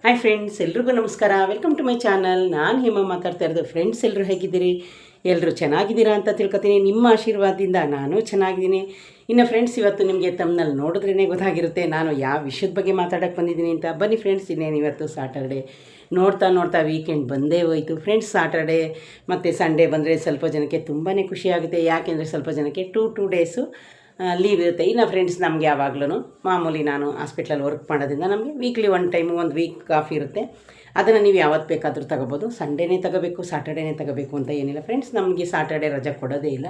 Hi friends, ಎಲ್ರಿಗೂ ನಮಸ್ಕಾರ. Welcome to my channel. ನಾನು ಹೇಮ ಮಾತಾಡ್ತಾ ಇರೋದು. ಫ್ರೆಂಡ್ಸ್, ಎಲ್ಲರೂ ಹೇಗಿದ್ದೀರಿ? ಎಲ್ಲರೂ ಚೆನ್ನಾಗಿದ್ದೀರಾ ಅಂತ ತಿಳ್ಕೊತೀನಿ. ನಿಮ್ಮ ಆಶೀರ್ವಾದದಿಂದ ನಾನು ಚೆನ್ನಾಗಿದ್ದೀನಿ. ಇನ್ನು ಫ್ರೆಂಡ್ಸ್, ಇವತ್ತು ನಿಮಗೆ ತಮ್ಮನಲ್ಲಿ ನೋಡಿದ್ರೇ ಗೊತ್ತಾಗಿರುತ್ತೆ ನಾನು ಯಾವ ವಿಷಯದ ಬಗ್ಗೆ ಮಾತಾಡೋಕ್ಕೆ ಬಂದಿದ್ದೀನಿ ಅಂತ. ಬನ್ನಿ ಫ್ರೆಂಡ್ಸ್, ಇನ್ನೇನು ಇವತ್ತು ಸಾಟರ್ಡೆ. ನೋಡ್ತಾ ನೋಡ್ತಾ ವೀಕೆಂಡ್ ಬಂದೇ ಹೋಯಿತು ಫ್ರೆಂಡ್ಸ್. ಸಾಟರ್ಡೆ ಮತ್ತು ಸಂಡೇ ಬಂದರೆ ಸ್ವಲ್ಪ ಜನಕ್ಕೆ ತುಂಬಾ ಖುಷಿಯಾಗುತ್ತೆ. ಯಾಕೆಂದರೆ ಸ್ವಲ್ಪ ಜನಕ್ಕೆ ಟೂ ಡೇಸು ಲೀವ್ ಇರುತ್ತೆ. ಇನ್ನು ಫ್ರೆಂಡ್ಸ್, ನಮಗೆ ಯಾವಾಗಲೂ ಮಾಮೂಲಿ ನಾನು ಹಾಸ್ಪಿಟ್ಲಲ್ಲಿ ವರ್ಕ್ ಮಾಡೋದ್ರಿಂದ ನಮಗೆ ವೀಕ್ಲಿ ಒನ್ ಟೈಮು ಒಂದು ವೀಕ್ ಆಫ್ ಇರುತ್ತೆ. ಅದನ್ನು ನೀವು ಯಾವತ್ತು ಬೇಕಾದರೂ ತಗೋಬೋದು. ಸಂಡೇನೇ ತಗೋಬೇಕು, ಸಾಟರ್ಡೇನೇ ತಗೋಬೇಕು ಅಂತ ಏನಿಲ್ಲ ಫ್ರೆಂಡ್ಸ್. ನಮಗೆ ಸಾಟರ್ಡೆ ರಜೆ ಕೊಡೋದೇ ಇಲ್ಲ,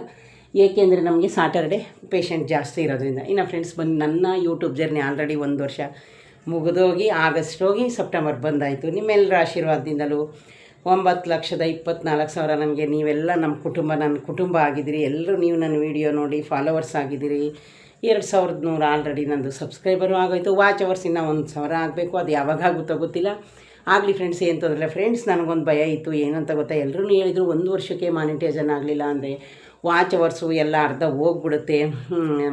ಏಕೆಂದರೆ ನಮಗೆ ಸಾಟರ್ಡೆ ಪೇಷಂಟ್ ಜಾಸ್ತಿ ಇರೋದ್ರಿಂದ. ಇನ್ನು ಫ್ರೆಂಡ್ಸ್, ಬಂದು ನನ್ನ ಯೂಟ್ಯೂಬ್ ಜರ್ನಿ ಆಲ್ರೆಡಿ 1 ವರ್ಷ ಮುಗಿದೋಗಿ ಆಗಸ್ಟ್ ಹೋಗಿ ಸೆಪ್ಟೆಂಬರ್ ಬಂದಾಯಿತು. ನಿಮ್ಮೆಲ್ಲರ ಆಶೀರ್ವಾದದಿಂದಲೂ 9,24,000 ನನಗೆ ನೀವೆಲ್ಲ ನನ್ನ ಕುಟುಂಬ ಆಗಿದ್ದೀರಿ. ಎಲ್ಲರೂ ನೀವು ನನ್ನ ವೀಡಿಯೋ ನೋಡಿ ಫಾಲೋವರ್ಸ್ ಆಗಿದ್ದೀರಿ. 2,100 ಆಲ್ರೆಡಿ ನಂದು ಸಬ್ಸ್ಕ್ರೈಬರು ಆಗೋಯ್ತು. ವಾಚ್ ಅವರ್ಸ್ ಇನ್ನೂ 1,000 ಆಗಬೇಕು. ಅದು ಯಾವಾಗ ಆಗುತ್ತೋ ಗೊತ್ತಿಲ್ಲ. ಆಗಲಿ ಫ್ರೆಂಡ್ಸ್, ಏನು ತೊಂದರೆ ಫ್ರೆಂಡ್ಸ್. ನನಗೊಂದು ಭಯ ಇತ್ತು, ಏನಂತ ಗೊತ್ತಾ, ಎಲ್ಲರೂ ಹೇಳಿದರು 1 ವರ್ಷಕ್ಕೆ ಮಾನಿಟೈಸನ್ ಆಗಲಿಲ್ಲ ಅಂದರೆ ವಾಚ್ ಅವರ್ಸು ಎಲ್ಲ ಅರ್ಧ ಹೋಗ್ಬಿಡುತ್ತೆ,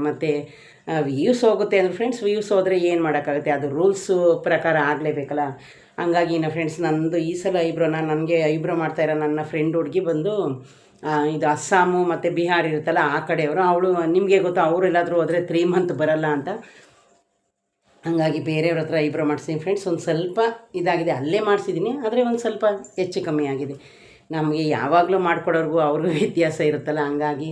ಮತ್ತು ವ್ಯೂಸ್ ಹೋಗುತ್ತೆ ಅಂದರೆ ಫ್ರೆಂಡ್ಸ್. ವ್ಯೂಸ್ ಹೋದರೆ ಏನು ಮಾಡೋಕ್ಕಾಗುತ್ತೆ, ಅದು ರೂಲ್ಸು ಪ್ರಕಾರ ಆಗಲೇಬೇಕಲ್ಲ. ಹಂಗಾಗಿ ನಮ್ಮ ಫ್ರೆಂಡ್ಸ್, ನಂದು ಈ ಸಲ ನನಗೆ ಐಬ್ರೋ ಮಾಡ್ತಾಯಿರೋ ನನ್ನ ಫ್ರೆಂಡ್ ಹುಡುಗಿ ಬಂದು ಇದು ಅಸ್ಸಾಮು ಮತ್ತು ಬಿಹಾರ್ ಇರುತ್ತಲ್ಲ, ಆ ಕಡೆಯವರು. ಅವಳು ನಿಮಗೆ ಗೊತ್ತಾ, ಅವರೆಲ್ಲಾದರೂ ಹೋದರೆ 3 ಮಂತ್ ಬರಲ್ಲ ಅಂತ. ಹಂಗಾಗಿ ಬೇರೆಯವ್ರ ಹತ್ರ ಐಬ್ರೋ ಮಾಡಿಸಿದ್ದೀನಿ ಫ್ರೆಂಡ್ಸ್. ಒಂದು ಸ್ವಲ್ಪ ಇದಾಗಿದೆ, ಅಲ್ಲೇ ಮಾಡಿಸಿದ್ದೀನಿ, ಆದರೆ ಒಂದು ಸ್ವಲ್ಪ ಹೆಚ್ಚು ಕಮ್ಮಿ ಆಗಿದೆ. ನಮಗೆ ಯಾವಾಗಲೂ ಮಾಡಿಕೊಡೋರ್ಗೂ ಅವ್ರಿಗೂ ವ್ಯತ್ಯಾಸ ಇರುತ್ತಲ್ಲ. ಹಂಗಾಗಿ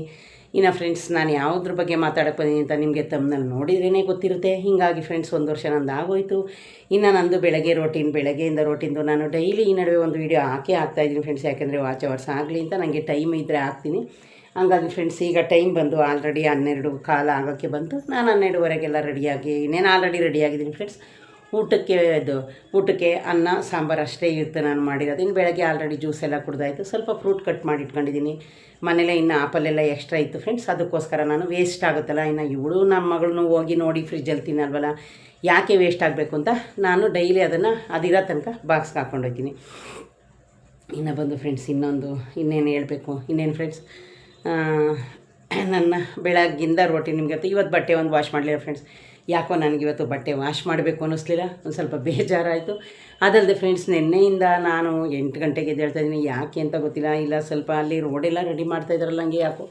ಇನ್ನು ಫ್ರೆಂಡ್ಸ್, ನಾನು ಯಾವುದ್ರ ಬಗ್ಗೆ ಮಾತಾಡೋಕ್ಕೆ ಬಂದೀನಿ ಅಂತ ನಿಮಗೆ ತಮ್ಮನಲ್ಲಿ ನೋಡಿದ್ರೇ ಗೊತ್ತಿರುತ್ತೆ. ಹೀಗಾಗಿ ಫ್ರೆಂಡ್ಸ್, 1 ವರ್ಷ ನಂದು ಆಗೋಯ್ತು. ಇನ್ನು ನಂದು ಬೆಳಗ್ಗೆಯಿಂದ ರೋಟಿಂದು ನಾನು ಡೈಲಿ ಈ ನಡುವೆ ಒಂದು ವೀಡಿಯೋ ಹಾಕ್ತಾಯಿದ್ದೀನಿ ಫ್ರೆಂಡ್ಸ್. ಯಾಕೆಂದರೆ ವಾಚ್ ಅವರ್ಸ್ ಆಗಲಿ ಅಂತ ನನಗೆ ಟೈಮ್ ಇದ್ದರೆ ಹಾಕ್ತೀನಿ. ಹಂಗಾಗಿ ಫ್ರೆಂಡ್ಸ್, ಈಗ ಟೈಮ್ ಬಂದು ಆಲ್ರೆಡಿ 12:15 ಆಗೋಕ್ಕೆ ಬಂತು. ನಾನು 12:30 ರೆಡಿಯಾಗಿ ಇನ್ನೇನು ಆಲ್ರೆಡಿ ರೆಡಿಯಾಗಿದ್ದೀನಿ ಫ್ರೆಂಡ್ಸ್. ಊಟಕ್ಕೆ ಅನ್ನ ಸಾಂಬಾರು ಅಷ್ಟೇ ಇರುತ್ತೆ ನಾನು ಮಾಡಿರೋದು. ಇನ್ನು ಬೆಳಗ್ಗೆ ಆಲ್ರೆಡಿ ಜ್ಯೂಸ್ ಎಲ್ಲ ಕುಡ್ದಾಯಿತು. ಸ್ವಲ್ಪ ಫ್ರೂಟ್ ಕಟ್ ಮಾಡಿ ಇಟ್ಕೊಂಡಿದ್ದೀನಿ. ಮನೇಲೆ ಇನ್ನು ಆಪಲ್ಲೆಲ್ಲ ಎಕ್ಸ್ಟ್ರಾ ಇತ್ತು ಫ್ರೆಂಡ್ಸ್. ಅದಕ್ಕೋಸ್ಕರ ನಾನು ವೇಸ್ಟ್ ಆಗುತ್ತಲ್ಲ, ಇನ್ನು ಇವಳು ನಮ್ಮ ಮಗಳನ್ನೂ ಹೋಗಿ ನೋಡಿ ಫ್ರಿಜ್ಜಲ್ಲಿ ತಿನ್ನಲ್ವಲ್ಲ, ಯಾಕೆ ವೇಸ್ಟ್ ಆಗಬೇಕು ಅಂತ ನಾನು ಡೈಲಿ ಅದನ್ನು ಅದಿರೋ ತನಕ ಬಾಕ್ಸ್ಗೆ ಹಾಕ್ಕೊಂಡೋಗ್ತೀನಿ. ಇನ್ನು ಬಂದು ಫ್ರೆಂಡ್ಸ್, ಇನ್ನೇನು ಹೇಳಬೇಕು, ಇನ್ನೇನು ಫ್ರೆಂಡ್ಸ್, ನನ್ನ ಬೆಳಗ್ಗಿಂದ ರೋಟೀನ್ ನಿಮಗೆ ಇವತ್ತು ಬಟ್ಟೆ ಒಂದು ವಾಶ್ ಮಾಡಲಿಲ್ಲ ಫ್ರೆಂಡ್ಸ್. ಯಾಕೋ ನನಗಿವತ್ತು ಬಟ್ಟೆ ವಾಶ್ ಮಾಡಬೇಕು ಅನ್ನಿಸ್ಲಿಲ್ಲ, ಒಂದು ಸ್ವಲ್ಪ ಬೇಜಾರಾಯಿತು. ಅದಲ್ಲದೆ ಫ್ರೆಂಡ್ಸ್, ನಿನ್ನೆಯಿಂದ ನಾನು 8 ಗಂಟೆಗೆ ಎದ್ದೇಳ್ತಾಯಿದ್ದೀನಿ. ಯಾಕೆ ಅಂತ ಗೊತ್ತಿಲ್ಲ. ಇಲ್ಲ ಸ್ವಲ್ಪ ಅಲ್ಲಿ ರೋಡೆಲ್ಲ ರೆಡಿ ಮಾಡ್ತಾಯಿದ್ದಾರಲ್ಲ, ಹಂಗೆ ಯಾಕೋ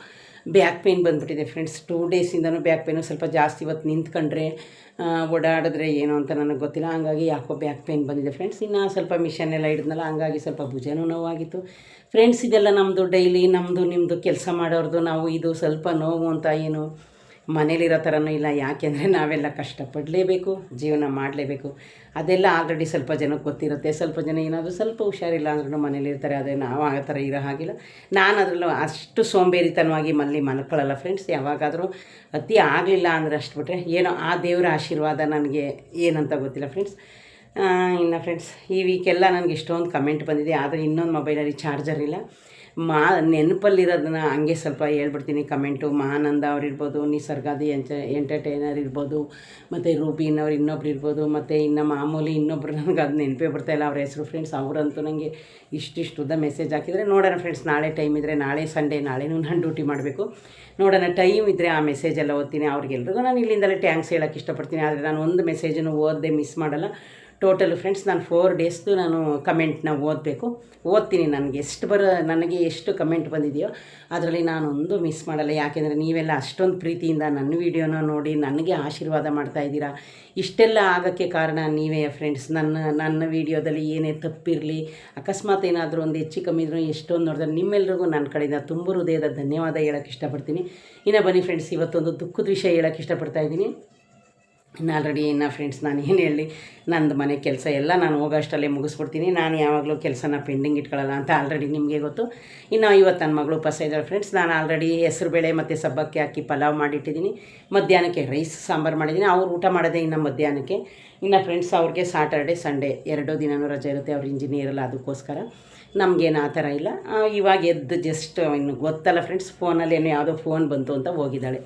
ಬ್ಯಾಕ್ ಪೇಯ್ನ್ ಬಂದುಬಿಟ್ಟಿದೆ ಫ್ರೆಂಡ್ಸ್. 2 ಡೇಸಿಂದನೂ ಬ್ಯಾಕ್ ಪೇಯ್ನು ಸ್ವಲ್ಪ ಜಾಸ್ತಿ. ಇವತ್ತು ನಿಂತ್ಕೊಂಡ್ರೆ ಓಡಾಡಿದ್ರೆ ಏನೋ ಅಂತ ನನಗೆ ಗೊತ್ತಿಲ್ಲ. ಹಂಗಾಗಿ ಯಾಕೋ ಬ್ಯಾಕ್ ಪೇಯ್ನ್ ಬಂದಿದೆ ಫ್ರೆಂಡ್ಸ್. ಇನ್ನು ಸ್ವಲ್ಪ ಮಿಷನ್ನೆಲ್ಲ ಹಿಡಿದ್ನಲ್ಲ, ಹಂಗಾಗಿ ಸ್ವಲ್ಪ ಭುಜನೂ ನೋವಾಗಿತ್ತು ಫ್ರೆಂಡ್ಸ್. ಇದೆಲ್ಲ ನಮ್ಮದು ಡೈಲಿ ನಿಮ್ಮದು ಕೆಲಸ ಮಾಡೋರ್ದು. ನಾವು ಇದು ಸ್ವಲ್ಪ ನೋವು ಅಂತ ಏನು ಮನೇಲಿರೋ ಥರನೂ ಇಲ್ಲ. ಯಾಕೆಂದರೆ ನಾವೆಲ್ಲ ಕಷ್ಟಪಡಲೇಬೇಕು, ಜೀವನ ಮಾಡಲೇಬೇಕು. ಅದೆಲ್ಲ ಆಲ್ರೆಡಿ ಸ್ವಲ್ಪ ಜನಕ್ಕೆ ಗೊತ್ತಿರುತ್ತೆ. ಸ್ವಲ್ಪ ಜನ ಏನಾದರೂ ಸ್ವಲ್ಪ ಹುಷಾರಿಲ್ಲ ಅಂದ್ರೂ ಮನೇಲಿರ್ತಾರೆ. ಆದರೆ ನಾವು ಆ ಥರ ಇರೋ ಹಾಗಿಲ್ಲ. ನಾನು ಅದರಲ್ಲೂ ಅಷ್ಟು ಸೋಂಬೇರಿತನವಾಗಿ ಮಲ್ಕೊಳ್ಳಲ್ಲ ಫ್ರೆಂಡ್ಸ್. ಯಾವಾಗಾದರೂ ಅತಿ ಆಗಲಿಲ್ಲ ಅಂದರೆ ಅಷ್ಟು ಬಿಟ್ಟರೆ ಏನೋ ಆ ದೇವರ ಆಶೀರ್ವಾದ ನನಗೆ ಏನಂತ ಗೊತ್ತಿಲ್ಲ ಫ್ರೆಂಡ್ಸ್. ಇನ್ನು ಫ್ರೆಂಡ್ಸ್, ಈ ವೀಕೆಲ್ಲ ನನಗೆ ಇಷ್ಟೊಂದು ಕಮೆಂಟ್ ಬಂದಿದೆ. ಆದರೆ ಇನ್ನೊಂದು ಮೊಬೈಲಲ್ಲಿ ಚಾರ್ಜರ್ ಇಲ್ಲ. ನೆನಪಲ್ಲಿರೋದನ್ನ ಹಂಗೆ ಸ್ವಲ್ಪ ಹೇಳ್ಬಿಡ್ತೀನಿ ಕಮೆಂಟು. ಮಹಾನಂದ ಅವ್ರಿರ್ಬೋದು, ನಿಸರ್ಗಾದಿ ಎಂಟರ್ಟೈನರ್ ಇರ್ಬೋದು, ಮತ್ತು ರೂಬಿನ್ ಅವ್ರು ಇನ್ನೊಬ್ರು ಇರ್ಬೋದು, ಮತ್ತು ಇನ್ನು ಮಾಮೂಲಿ ಇನ್ನೊಬ್ರು ನನಗೆ ಅದು ನೆನಪೇ ಬರ್ತಾಯಿಲ್ಲ ಅವ್ರ ಹೆಸರು ಫ್ರೆಂಡ್ಸ್. ಅವರಂತೂ ನನಗೆ ಇಷ್ಟಿಷ್ಟುದ್ದ ಮೆಸೇಜ್ ಹಾಕಿದರೆ ನೋಡೋಣ ಫ್ರೆಂಡ್ಸ್. ನಾಳೆ ಟೈಮ್ ಇದ್ದರೆ, ನಾಳೆ ಸಂಡೇ, ನಾಳೆನೂ ನಾನು ಡ್ಯೂಟಿ ಮಾಡಬೇಕು. ನೋಡೋಣ, ಟೈಮ್ ಇದ್ದರೆ ಆ ಮೆಸೇಜೆಲ್ಲ ಓದ್ತೀನಿ. ಅವ್ರಿಗೆಲ್ರಿಗೂ ನಾನು ಇಲ್ಲಿಂದಲೇ ಟ್ಯಾಂಕ್ಸ್ ಹೇಳೋಕ್ಕೆ ಇಷ್ಟಪಡ್ತೀನಿ. ಆದರೆ ನಾನು ಒಂದು ಮೆಸೇಜನ್ನು ಓದದೆ ಮಿಸ್ ಮಾಡಲ್ಲ. ಟೋಟಲ್ ಫ್ರೆಂಡ್ಸ್, ನಾನು 4 ಡೇಸ್ದು ನಾನು ಕಮೆಂಟ್ನ ಓದ್ತೀನಿ. ನನಗೆ ಎಷ್ಟು ಕಮೆಂಟ್ ಬಂದಿದೆಯೋ ಅದರಲ್ಲಿ ನಾನೊಂದು ಮಿಸ್ ಮಾಡಲ್ಲ. ಯಾಕೆಂದರೆ ನೀವೆಲ್ಲ ಅಷ್ಟೊಂದು ಪ್ರೀತಿಯಿಂದ ನನ್ನ ವೀಡಿಯೋನ ನೋಡಿ ನನಗೆ ಆಶೀರ್ವಾದ ಮಾಡ್ತಾಯಿದ್ದೀರಾ. ಇಷ್ಟೆಲ್ಲ ಆಗೋಕ್ಕೆ ಕಾರಣ ನೀವೇ ಫ್ರೆಂಡ್ಸ್. ನನ್ನ ವೀಡಿಯೋದಲ್ಲಿ ಏನೇ ತಪ್ಪಿರಲಿ, ಅಕಸ್ಮಾತ್ ಏನಾದರೂ ಒಂದು ಹೆಚ್ಚು ಕಮ್ಮಿ ಇದ್ರೂ ಎಷ್ಟೊಂದು ನೋಡಿದ್ರೆ ನಿಮ್ಮೆಲ್ರಿಗೂ ನನ್ನ ಕಡೆಯಿಂದ ತುಂಬ ಹೃದಯದ ಧನ್ಯವಾದ ಹೇಳೋಕ್ಕೆ ಇಷ್ಟಪಡ್ತೀನಿ. ಇನ್ನು ಬನ್ನಿ ಫ್ರೆಂಡ್ಸ್, ಇವತ್ತೊಂದು ದುಃಖದ ವಿಷಯ ಹೇಳೋಕ್ಕೆ ಇಷ್ಟಪಡ್ತಾಯಿದ್ದೀನಿ. ಇನ್ನು ಫ್ರೆಂಡ್ಸ್, ನಾನು ಏನು ಹೇಳಿ, ನಂದು ಮನೆ ಕೆಲಸ ಎಲ್ಲ ನಾನು ಹೋಗೋಷ್ಟಲ್ಲೇ ಮುಗಿಸ್ಬಿಡ್ತೀನಿ. ನಾನು ಯಾವಾಗಲೂ ಕೆಲಸನ ಪೆಂಡಿಂಗ್ ಇಟ್ಕೊಳ್ಳಲ್ಲ ಅಂತ ಆಲ್ರೆಡಿ ನಿಮಗೆ ಗೊತ್ತು. ಇನ್ನು ಇವತ್ತು ನನ್ನ ಮಗಳು ಉಪವಾಸ ಇದ್ದಾಳೆ ಫ್ರೆಂಡ್ಸ್. ನಾನು ಆಲ್ರೆಡಿ ಹೆಸರುಬೇಳೆ ಮತ್ತು ಸಬ್ಬಕ್ಕಿ ಹಾಕಿ ಪಲಾವ್ ಮಾಡಿಟ್ಟಿದ್ದೀನಿ. ಮಧ್ಯಾಹ್ನಕ್ಕೆ ರೈಸ್ ಸಾಂಬಾರು ಮಾಡಿದ್ದೀನಿ. ಅವ್ರು ಊಟ ಮಾಡೋದೇ ಇನ್ನು ಮಧ್ಯಾಹ್ನಕ್ಕೆ. ಇನ್ನು ಫ್ರೆಂಡ್ಸ್, ಅವ್ರಿಗೆ ಸಾಟರ್ಡೆ ಸಂಡೇ 2 ದಿನವೂ ರಜೆ ಇರುತ್ತೆ. ಅವ್ರು ಇಂಜಿನಿಯರಲ್ಲ, ಅದಕ್ಕೋಸ್ಕರ ನಮಗೇನು ಆ ಥರ ಇಲ್ಲ. ಇವಾಗ ಎದ್ದು ಜಸ್ಟ್ ಇನ್ನು ಗೊತ್ತಲ್ಲ ಫ್ರೆಂಡ್ಸ್, ಫೋನಲ್ಲೇನೋ ಯಾವುದೋ ಫೋನ್ ಬಂತು ಅಂತ ಹೋಗಿದ್ದಾಳೆ.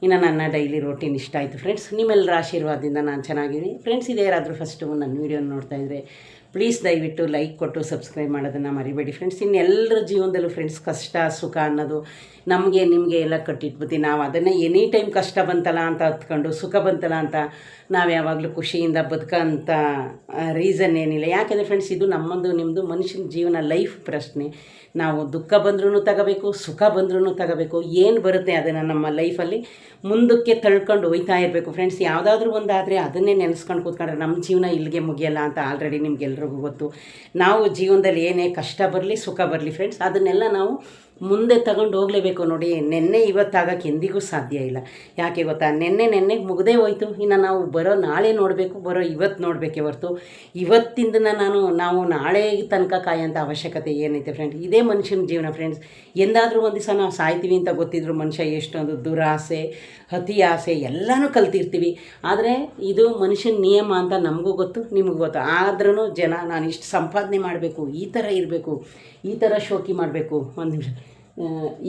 ಇನ್ನು ನನ್ನ ಡೈಲಿ ರೋಟೀನ್ ಇಷ್ಟ ಆಯಿತು ಫ್ರೆಂಡ್ಸ್. ನಿಮ್ಮೆಲ್ಲರ ಆಶೀರ್ವಾದದಿಂದ ನಾನು ಚೆನ್ನಾಗಿದ್ದೀನಿ ಫ್ರೆಂಡ್ಸ್. ಇದೇ ಯಾರಾದರೂ ಫಸ್ಟು ನನ್ನ ವೀಡಿಯೋನ ನೋಡ್ತಾಯಿದ್ರೆ ಪ್ಲೀಸ್ ದಯವಿಟ್ಟು ಲೈಕ್ ಕೊಟ್ಟು ಸಬ್ಸ್ಕ್ರೈಬ್ ಮಾಡೋದನ್ನು ಮರಿಬೇಡಿ ಫ್ರೆಂಡ್ಸ್. ಇನ್ನೆಲ್ಲರ ಜೀವನದಲ್ಲೂ ಫ್ರೆಂಡ್ಸ್ ಕಷ್ಟ ಸುಖ ಅನ್ನೋದು ನಮಗೆ ನಿಮಗೆ ಎಲ್ಲ ಕಟ್ಟಿಟ್ಬಿಡ್ತೀವಿ. ನಾವು ಅದನ್ನೇ ಎನಿ ಟೈಮ್ ಕಷ್ಟ ಬಂತಲ್ಲ ಅಂತ ಹತ್ಕೊಂಡು ಸುಖ ಬಂತಲ್ಲ ಅಂತ ನಾವು ಯಾವಾಗಲೂ ಖುಷಿಯಿಂದ ಬದುಕೋಂಥ ರೀಸನ್ ಏನಿಲ್ಲ. ಯಾಕೆಂದರೆ ಫ್ರೆಂಡ್ಸ್ ಇದು ನಮ್ಮದು ನಿಮ್ಮದು ಮನುಷ್ಯನ ಜೀವನ ಲೈಫ್ ಪ್ರಶ್ನೆ. ನಾವು ದುಃಖ ಬಂದ್ರೂ ತಗೋಬೇಕು, ಸುಖ ಬಂದ್ರೂ ತಗೋಬೇಕು. ಏನು ಬರುತ್ತೆ ಅದನ್ನು ನಮ್ಮ ಲೈಫಲ್ಲಿ ಮುಂದಕ್ಕೆ ತಳ್ಕೊಂಡು ಹೋಯ್ತಾ ಇರಬೇಕು ಫ್ರೆಂಡ್ಸ್. ಯಾವುದಾದ್ರೂ ಒಂದಾದರೆ ಅದನ್ನೇ ನೆನೆಸ್ಕೊಂಡು ಕೂತ್ಕೊಂಡ್ರೆ ನಮ್ಮ ಜೀವನ ಇಲ್ಲಿಗೆ ಮುಗಿಯಲ್ಲ ಅಂತ ಆಲ್ರೆಡಿ ನಿಮ್ಗೆಲ್ರಿಗೂ ಗೊತ್ತು. ನಾವು ಜೀವನದಲ್ಲಿ ಏನೇ ಕಷ್ಟ ಬರಲಿ ಸುಖ ಬರಲಿ ಫ್ರೆಂಡ್ಸ್ ಅದನ್ನೆಲ್ಲ ನಾವು ಮುಂದೆ ತಗೊಂಡು ಹೋಗಲೇಬೇಕು. ನೋಡಿ ನೆನ್ನೆ ಇವತ್ತಾಗಕ್ಕೆ ಎಂದಿಗೂ ಸಾಧ್ಯ ಇಲ್ಲ. ಯಾಕೆ ಗೊತ್ತಾ, ನೆನ್ನೆಗೆ ಮುಗದೇ ಹೋಯ್ತು. ಇನ್ನು ನಾವು ಬರೋ ನಾಳೆ ನೋಡಬೇಕು, ಬರೋ ಇವತ್ತು ನೋಡಬೇಕೇ ಹೊರತು ಇವತ್ತಿಂದನ ನಾವು ನಾಳೆ ತನಕ ಕಾಯೋಂಥ ಅವಶ್ಯಕತೆ ಏನೈತೆ ಫ್ರೆಂಡ್ಸ್. ಇದೇ ಮನುಷ್ಯನ ಜೀವನ ಫ್ರೆಂಡ್ಸ್. ಎಂದಾದರೂ ಒಂದು ದಿವಸ ನಾವು ಸಾಯ್ತೀವಿ ಅಂತ ಗೊತ್ತಿದ್ರು ಮನುಷ್ಯ ಎಷ್ಟೊಂದು ದುರಾಸೆ ಅತಿ ಆಸೆ ಎಲ್ಲನೂ ಕಲ್ತಿರ್ತೀವಿ. ಆದರೆ ಇದು ಮನುಷ್ಯನ ನಿಯಮ ಅಂತ ನಮಗೂ ಗೊತ್ತು, ನಿಮಗೂ ಗೊತ್ತು. ಆದ್ರೂ ಜನ ನಾನು ಇಷ್ಟು ಸಂಪಾದನೆ ಮಾಡಬೇಕು, ಈ ಥರ ಇರಬೇಕು, ಈ ಥರ ಶೋಕಿ ಮಾಡಬೇಕು, ಒಂದು ನಿಮಿಷ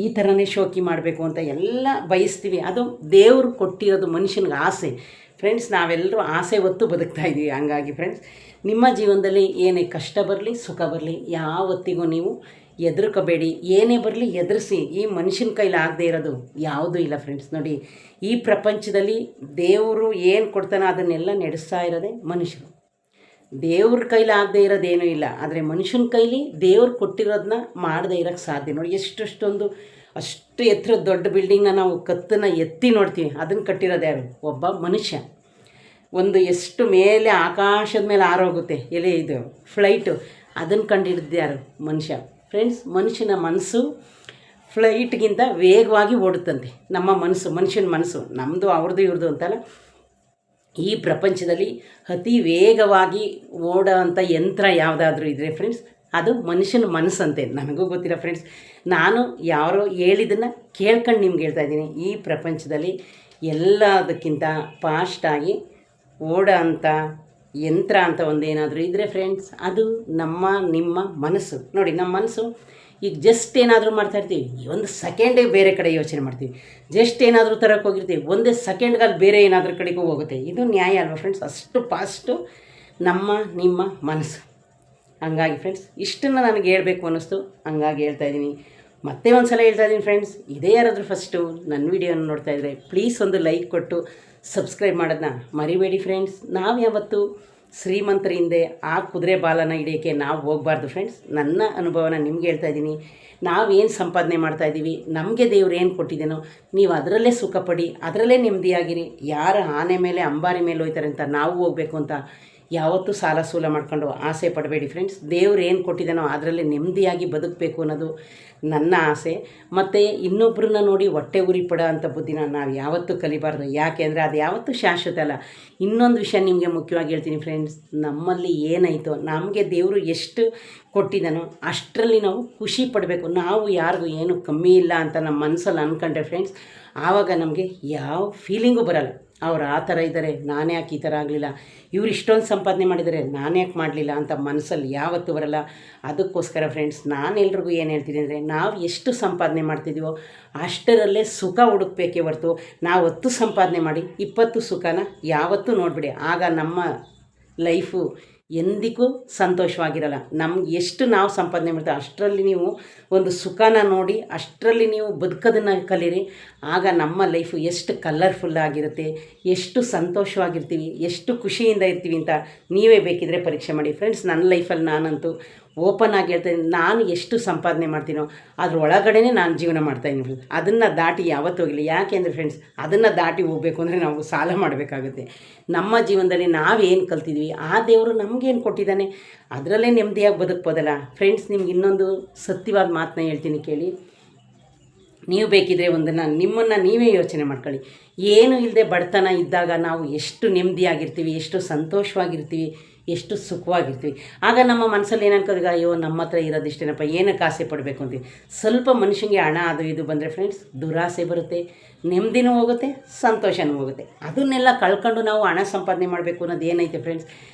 ಈ ಥರನೇ ಶೋಕಿ ಮಾಡಬೇಕು ಅಂತ ಎಲ್ಲ ಬಯಸ್ತೀವಿ. ಅದು ದೇವರು ಕೊಟ್ಟಿರೋದು ಮನುಷ್ಯನಿಗೆ ಆಸೆ ಫ್ರೆಂಡ್ಸ್. ನಾವೆಲ್ಲರೂ ಆಸೆ ಹೊತ್ತು ಬದುಕ್ತಾ ಇದ್ದೀವಿ. ಹಂಗಾಗಿ ಫ್ರೆಂಡ್ಸ್ ನಿಮ್ಮ ಜೀವನದಲ್ಲಿ ಏನೇ ಕಷ್ಟ ಬರಲಿ ಸುಖ ಬರಲಿ ಯಾವತ್ತಿಗೂ ನೀವು ಹೆದರ್ಕೋಬೇಡಿ. ಏನೇ ಬರಲಿ ಎದುರಿಸಿ. ಈ ಮನುಷ್ಯನ ಕೈಲಿ ಆಗದೆ ಇರೋದು ಯಾವುದೂ ಇಲ್ಲ ಫ್ರೆಂಡ್ಸ್. ನೋಡಿ ಈ ಪ್ರಪಂಚದಲ್ಲಿ ದೇವರು ಏನು ಕೊಡ್ತಾನೋ ಅದನ್ನೆಲ್ಲ ನಡೆಸ್ತಾ ಇರೋದೇ ಮನುಷ್ಯರು. ದೇವ್ರ ಕೈಲಿ ಆಗದೆ ಇರೋದೇನೂ ಇಲ್ಲ. ಆದರೆ ಮನುಷ್ಯನ ಕೈಲಿ ದೇವ್ರು ಕೊಟ್ಟಿರೋದನ್ನ ಮಾಡದೇ ಇರೋಕ್ಕೆ ಸಾಧ್ಯ. ನೋಡಿ ಎಷ್ಟೊಂದು ಅಷ್ಟು ಎತ್ತರದ ದೊಡ್ಡ ಬಿಲ್ಡಿಂಗ್ನ ನಾವು ಕತ್ತನ್ನು ಎತ್ತಿ ನೋಡ್ತೀವಿ. ಅದನ್ನು ಕಟ್ಟಿರೋದು ಯಾರು? ಒಬ್ಬ ಮನುಷ್ಯ. ಒಂದು ಎಷ್ಟು ಮೇಲೆ ಆಕಾಶದ ಮೇಲೆ ಹಾರೋಗುತ್ತೆ ಎಲ್ಲಿ ಇದು ಫ್ಲೈಟು, ಅದನ್ನು ಕಂಡಿಡಿದ್ದು ಯಾರು? ಮನುಷ್ಯ ಫ್ರೆಂಡ್ಸ್. ಮನುಷ್ಯನ ಮನಸ್ಸು ಫ್ಲೈಟ್ಗಿಂತ ವೇಗವಾಗಿ ಓಡುತ್ತಂತೆ. ನಮ್ಮ ಮನುಷ್ಯನ ಮನಸ್ಸು ನಮ್ಮದು ಅವ್ರದ್ದು ಇವ್ರದ್ದು ಅಂತಲ್ಲ, ಈ ಪ್ರಪಂಚದಲ್ಲಿ ಅತಿ ವೇಗವಾಗಿ ಓಡೋವಂಥ ಯಂತ್ರ ಯಾವುದಾದ್ರೂ ಇದ್ದರೆ ಫ್ರೆಂಡ್ಸ್ ಅದು ಮನುಷ್ಯನ ಮನಸ್ಸಂತೆ. ನನಗೂ ಗೊತ್ತಿಲ್ಲ ಫ್ರೆಂಡ್ಸ್. ನಾನು ಯಾರೋ ಹೇಳಿದ್ದನ್ನು ಕೇಳ್ಕೊಂಡು ನಿಮ್ಗೆ ಹೇಳ್ತಾಯಿದ್ದೀನಿ. ಈ ಪ್ರಪಂಚದಲ್ಲಿ ಎಲ್ಲದಕ್ಕಿಂತ ಫಾಸ್ಟಾಗಿ ಓಡೋ ಅಂಥ ಯಂತ್ರ ಅಂತ ಒಂದೇನಾದರೂ ಇದ್ದರೆ ಫ್ರೆಂಡ್ಸ್ ಅದು ನಿಮ್ಮ ಮನಸ್ಸು. ನೋಡಿ ನಮ್ಮ ಮನಸ್ಸು ಈಗ ಜಸ್ಟ್ ಏನಾದರೂ ಮಾಡ್ತಾಯಿರ್ತೀವಿ, ಒಂದು ಸೆಕೆಂಡೇ ಬೇರೆ ಕಡೆ ಯೋಚನೆ ಮಾಡ್ತೀವಿ. ಜಸ್ಟ್ ಏನಾದರೂ ತರಕ್ಕೆ ಹೋಗಿರ್ತೀವಿ, ಒಂದೇ ಸೆಕೆಂಡ್ಗಲ್ಲಿ ಬೇರೆ ಏನಾದರೂ ಕಡೆಗೂ ಹೋಗುತ್ತೆ. ಇದು ನ್ಯಾಯ ಅಲ್ವಾ ಫ್ರೆಂಡ್ಸ್? ಅಷ್ಟು ಫಾಸ್ಟು ನಿಮ್ಮ ಮನಸ್ಸು. ಹಂಗಾಗಿ ಫ್ರೆಂಡ್ಸ್ ಇಷ್ಟನ್ನು ನನಗೆ ಹೇಳಬೇಕು ಅನ್ನಿಸ್ತು, ಹಂಗಾಗಿ ಹೇಳ್ತಾಯಿದ್ದೀನಿ. ಮತ್ತೆ ಒಂದು ಸಲ ಹೇಳ್ತಾಯಿದ್ದೀನಿ ಫ್ರೆಂಡ್ಸ್. ಇದೇ ಯಾರಾದರೂ ಫಸ್ಟು ನನ್ನ ವೀಡಿಯೋನ ನೋಡ್ತಾಯಿದ್ರೆ ಪ್ಲೀಸ್ ಒಂದು ಲೈಕ್ ಕೊಟ್ಟು ಸಬ್ಸ್ಕ್ರೈಬ್ ಮಾಡೋದನ್ನ ಮರಿಬೇಡಿ ಫ್ರೆಂಡ್ಸ್. ನಾವು ಯಾವತ್ತು ಶ್ರೀಮಂತರ ಹಿಂದೆ ಆ ಕುದುರೆ ಬಾಲನ ಹಿಡಿಯೋಕ್ಕೆ ನಾವು ಹೋಗಬಾರ್ದು ಫ್ರೆಂಡ್ಸ್. ನನ್ನ ಅನುಭವನ ನಿಮ್ಗೆ ಹೇಳ್ತಾಯಿದ್ದೀನಿ. ನಾವೇನು ಸಂಪಾದನೆ ಮಾಡ್ತಾಯಿದ್ದೀವಿ, ನಮಗೆ ದೇವ್ರು ಏನು ಕೊಟ್ಟಿದ್ದೇನೋ ನೀವು ಅದರಲ್ಲೇ ಸುಖಪಡಿ, ಅದರಲ್ಲೇ ನೆಮ್ಮದಿಯಾಗಿರಿ. ಯಾರ ಆನೆ ಮೇಲೆ ಅಂಬಾರಿ ಮೇಲೆ ಹೋಯ್ತಾರೆ ಅಂತ ನಾವು ಹೋಗಬೇಕು ಅಂತ ಯಾವತ್ತೂ ಸಾಲ ಸೂಲ ಮಾಡ್ಕೊಂಡು ಆಸೆ ಪಡಬೇಡಿ ಫ್ರೆಂಡ್ಸ್. ದೇವ್ರು ಏನು ಕೊಟ್ಟಿದ್ದಾನೋ ಅದರಲ್ಲೇ ನೆಮ್ಮದಿಯಾಗಿ ಬದುಕಬೇಕು ಅನ್ನೋದು ನನ್ನ ಆಸೆ. ಮತ್ತು ಇನ್ನೊಬ್ಬರನ್ನ ನೋಡಿ ಹೊಟ್ಟೆ ಉರಿ ಪಡೋ ಅಂಥ ಬುದ್ಧಿನ ನಾವು ಯಾವತ್ತೂ ಕಲಿಬಾರ್ದು. ಯಾಕೆ ಅಂದರೆ ಅದು ಯಾವತ್ತೂ ಶಾಶ್ವತ ಅಲ್ಲ. ಇನ್ನೊಂದು ವಿಷಯ ನಿಮಗೆ ಮುಖ್ಯವಾಗಿ ಹೇಳ್ತೀನಿ ಫ್ರೆಂಡ್ಸ್. ನಮ್ಮಲ್ಲಿ ಏನಾಯಿತೋ ನಮಗೆ ದೇವರು ಎಷ್ಟು ಕೊಟ್ಟಿದ್ದಾನೋ ಅಷ್ಟರಲ್ಲಿ ನಾವು ಖುಷಿ ಪಡಬೇಕು. ನಾವು ಯಾರಿಗೂ ಏನು ಕಮ್ಮಿ ಇಲ್ಲ ಅಂತ ನಮ್ಮ ಮನಸ್ಸಲ್ಲಿ ಅಂದ್ಕೊಂಡ್ರೆ ಫ್ರೆಂಡ್ಸ್ ಆವಾಗ ನಮಗೆ ಯಾವ ಫೀಲಿಂಗು ಬರೋಲ್ಲ. ಅವ್ರು ಆ ಥರ ಇದ್ದಾರೆ, ನಾನು ಯಾಕೆ ಈ ಥರ ಆಗಲಿಲ್ಲ, ಇವ್ರು ಇಷ್ಟೊಂದು ಸಂಪಾದನೆ ಮಾಡಿದ್ದಾರೆ ನಾನು ಯಾಕೆ ಮಾಡಲಿಲ್ಲ ಅಂತ ಮನಸ್ಸಲ್ಲಿ ಯಾವತ್ತೂ ಬರಲ್ಲ. ಅದಕ್ಕೋಸ್ಕರ ಫ್ರೆಂಡ್ಸ್ ನಾನು ಎಲ್ರಿಗೂ ಏನು ಹೇಳ್ತೀನಿ ಅಂದರೆ ನಾವು ಎಷ್ಟು ಸಂಪಾದನೆ ಮಾಡ್ತಿದ್ದೀವೋ ಅಷ್ಟರಲ್ಲೇ ಸುಖ ಹುಡುಕ್ಬೇಕೇ ಹೊರತು ನಾವು 10 ಸಂಪಾದನೆ ಮಾಡಿ 20 ಸುಖನ ಯಾವತ್ತೂ ನೋಡಿಬಿಡಿ. ಆಗ ನಮ್ಮ ಲೈಫು ಎಂದಿಗೂ ಸಂತೋಷವಾಗಿರಲ್ಲ. ನಮ್ಗೆ ಎಷ್ಟು ನಾವು ಸಂಪಾದನೆ ಮಾಡ್ತೀವಿ ಅಷ್ಟರಲ್ಲಿ ನೀವು ಒಂದು ಸುಖನ ನೋಡಿ ಅಷ್ಟರಲ್ಲಿ ನೀವು ಬದುಕೋದನ್ನು ಕಲೀರಿ. ಆಗ ನಮ್ಮ ಲೈಫು ಎಷ್ಟು ಕಲರ್ಫುಲ್ಲಾಗಿರುತ್ತೆ, ಎಷ್ಟು ಸಂತೋಷವಾಗಿರ್ತೀವಿ, ಎಷ್ಟು ಖುಷಿಯಿಂದ ಇರ್ತೀವಿ ಅಂತ ನೀವೇ ಬೇಕಿದ್ರೆ ಪರೀಕ್ಷೆ ಮಾಡಿ ಫ್ರೆಂಡ್ಸ್. ನನ್ನ ಲೈಫಲ್ಲಿ ನಾನಂತೂ ಓಪನ್ ಆಗಿ ಹೇಳ್ತಾಯಿದ್ದೀನಿ, ನಾನು ಎಷ್ಟು ಸಂಪಾದನೆ ಮಾಡ್ತೀನೋ ಅದ್ರ ಒಳಗಡೆನೇ ನಾನು ಜೀವನ ಮಾಡ್ತಾಯಿದ್ದೀನಿ ಫ್ರೆಂಡ್ಸ್. ಅದನ್ನು ದಾಟಿ ಯಾವತ್ತೂ ಹೋಗಿಲ್ಲ. ಯಾಕೆ ಅಂದರೆ ಫ್ರೆಂಡ್ಸ್ ಅದನ್ನು ದಾಟಿ ಹೋಗಬೇಕು ಅಂದರೆ ನಾವು ಸಾಲ ಮಾಡಬೇಕಾಗುತ್ತೆ. ನಮ್ಮ ಜೀವನದಲ್ಲಿ ನಾವೇನು ಕಲ್ತಿದ್ವಿ ಆ ದೇವರು ನಮಗೇನು ಕೊಟ್ಟಿದ್ದಾನೆ ಅದರಲ್ಲೇ ನೆಮ್ಮದಿಯಾಗಿ ಬದುಕ್ಬೋದಲ್ಲ ಫ್ರೆಂಡ್ಸ್. ನಿಮ್ಗೆ ಇನ್ನೊಂದು ಸತ್ಯವಾದ ಮಾತನ್ನ ಹೇಳ್ತೀನಿ ಕೇಳಿ. ನೀವು ಬೇಕಿದ್ರೆ ನಿಮ್ಮನ್ನು ನೀವೇ ಯೋಚನೆ ಮಾಡ್ಕೊಳ್ಳಿ. ಏನು ಇಲ್ಲದೆ ಬಡತನ ಇದ್ದಾಗ ನಾವು ಎಷ್ಟು ನೆಮ್ಮದಿಯಾಗಿರ್ತೀವಿ, ಎಷ್ಟು ಸಂತೋಷವಾಗಿರ್ತೀವಿ, ಎಷ್ಟು ಸುಖವಾಗಿರ್ತೀವಿ. ಆಗ ನಮ್ಮ ಮನಸ್ಸಲ್ಲಿ ಏನು ಅನ್ಕೋದು, ಅಯ್ಯೋ ನಮ್ಮ ಹತ್ರ ಇರೋದಿಷ್ಟೇನಪ್ಪ, ಏನಕ್ಕೆ ಆಸೆ ಪಡಬೇಕು ಅಂತೀವಿ. ಸ್ವಲ್ಪ ಮನುಷ್ಯನಿಗೆ ಹಣ ಅದು ಇದು ಬಂದರೆ ಫ್ರೆಂಡ್ಸ್ ದುರಾಸೆ ಬರುತ್ತೆ, ನೆಮ್ಮದಿನೂ ಹೋಗುತ್ತೆ, ಸಂತೋಷನೂ ಹೋಗುತ್ತೆ. ಅದನ್ನೆಲ್ಲ ಕಳ್ಕೊಂಡು ನಾವು ಹಣ ಸಂಪಾದನೆ ಮಾಡಬೇಕು ಅನ್ನೋದು ಏನೈತೆ ಫ್ರೆಂಡ್ಸ್